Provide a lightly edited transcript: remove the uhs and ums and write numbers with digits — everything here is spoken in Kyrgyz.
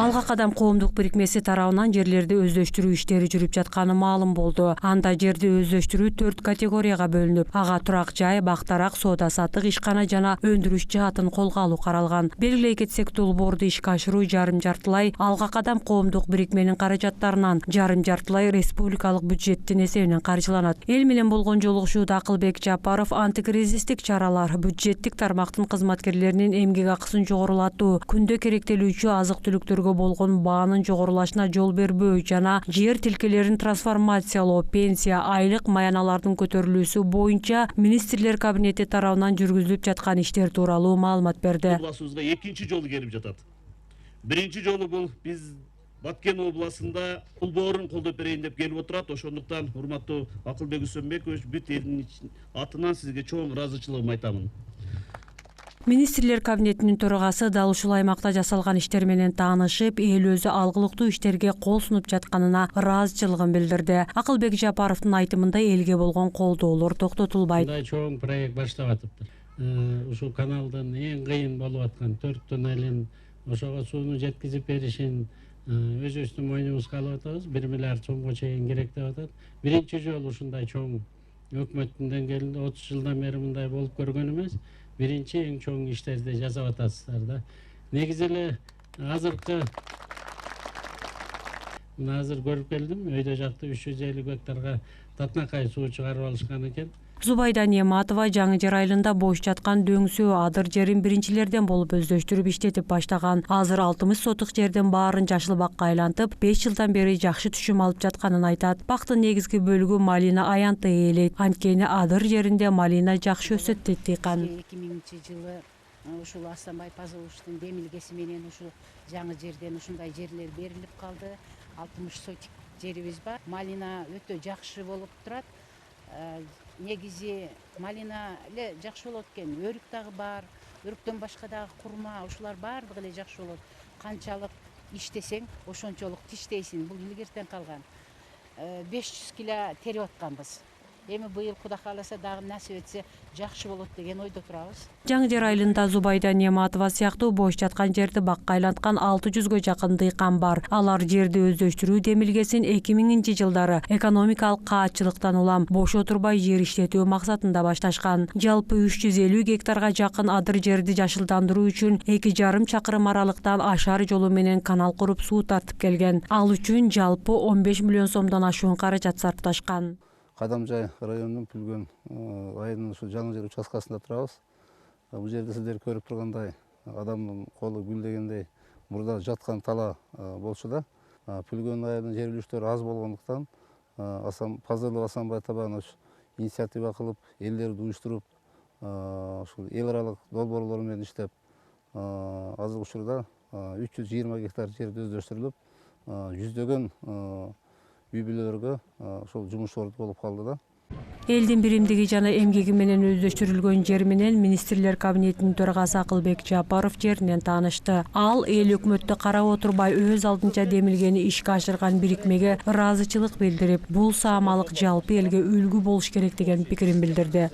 Алга кадам коомдук бирикмеси тарабынан жерлерди өздөштүрүү иштери жүрүп жатканы маалым болду. Анда жерди өздөштүрүү 4 категорияга бөлүнүп, ага турак жай, бактарак, соода сатык, ишкана жана өндүрүш жаатын колго алуу каралган. Белгилей кетсек, долбоорду ишке ашыруу жарым-жартылай алга кадам коомдук бирикменин каражаттарынан, жарым-жартылай республикалык бюджеттин эсебинен каржыланат. Эл менен болгон жолугушууда Акылбек Жапаров антикризистик чаралар, бюджеттик тармактын кызматкерлеринин эмгек акысын жогорулатуу, күндө керектелүүчү азык-түлүктөргө болгон баанын жогорулашына жол бербөө жана жер тилкелерин трансформациялоо, пенсия, айлык, маяналардын көтөрүлүүсү боюнча министрлер кабинети тарабынан жүргүзүлүп жаткан иштер тууралуу маалымат берди. Областыбызга экинчи жолу келип жатат. Биринчи жолу бул биз Баткен областында долбоорун колдоп берейин деп келип отурат. Ошондуктан урматтуу Акылбек Үсөнбекович, бүт элдин атынан сизге чоң ыраазычылыгымды айтамын. Министрлер кабинетинин төрагасы дал ушул аймакта жасалган иштер менен таанышып, эл өзү алгылыктуу иштерге кол сунуп жатканына ыраазычылыгын билдирди. Акылбек Жапаровдун айтымында элге болгон колдоолор токтотулбайт. Мындай чоң проект баштап атыптыр. Ушул каналдын эң кыйын болуп аткан 4 туннелин ошого сууну жеткизип беришин өзүбүздүн мойнубузга алып атабыз. 1 миллиард сомго чейин керек деп атат. Биринчи жолу ушундай чоң өкмөттүн деңгээлинде 30 жылдан бери мындай болуп көргөн эмес. Биринчи эң чоң иштерди жасап атасыздар да. Негизи эле азыр көрүп келдим, өйдө жакты 350 гектарга татынакай суу чыгарып алышкан экен. Зубайда Нематова Жаңы Жер айылында бош жаткан дөңсөө адыр жерин биринчилерден болуп өздөштүрүп иштетип баштаган. Азыр 60 сотук жердин баарын жашыл бакка айлантып, 5 жылдан бери жакшы түшүм алып жатканын айтат. Бактын негизги бөлүгү малина аянты ээлейт. Анткени адыр жеринде малина жакшы өсөт дейт дыйкан. 2000-жылы ушул Асанбай Пазыловичтин демилгеси менен ушул жаңы жерден ушундай жерлер берилип калды. 60 сотик жерибиз бар. Малина өтө жакшы болуп турат. Негизи малина эле жакшы болот экен. Өрүк дагы бар. Өрүктөн башка дагы курма, ушулар бардыгы эле жакшы болот. Канчалык иштесең, ошончолук тиштейсиң. Бул илгертен калган. 500 кило терип атканбыз. Эми быйыл Кудай кааласа дагы насип этсе жакшы болот деген ойдо турабыз. Жаңы Жер айылында Зубайда Нематова сыяктуу бош жаткан жерди бакка айланткан 600гө жакын дыйкан бар. Алар жерди өздөштүрүү демилгесин 2000-жылдары экономикалык каатчылыктан улам бош отурбай жер иштетүү максатында башташкан. Жалпы 350 гектарга жакын адыр жерди жашылдандыруу үчүн 2,5 чакырым аралыктан ашар жолу менен канал куруп суу тартып келген. Ал үчүн жалпы 15 миллион сомдон ашуун каражат сарпташкан. Кадамжай районунун Пүлгөн айылынын ушул жаңы жер участкасында турабыз. Бул жерде сиздер көрүп тургандай адамдын колу гүлдегендей мурда жаткан тала болчу да. Пүлгөн айылынын жер үлүштөрү аз болгондуктан Пазылов Асанбай Табанович инициатива кылып, элдерди уюштуруп, ушул эл аралык долбоорлор менен иштеп, азыркы учурда 320 гектар жерди өздөштүрүлүп, жүздөгөн үй бүлөлөргө ошол жумуш болуп калды да. Элдин биримдиги жана эмгеги менен өздөштүрүлгөн жер менен министрлер кабинетинин төрагасы Акылбек Жапаров жеринен таанышты. Ал эл өкмөттү карап отурбай өз алдынча демилгени ишке ашырган бирикмеге ыраазычылык билдирип, бул саамалык жалпы элге үлгү болуш керек деген пикирин билдирди.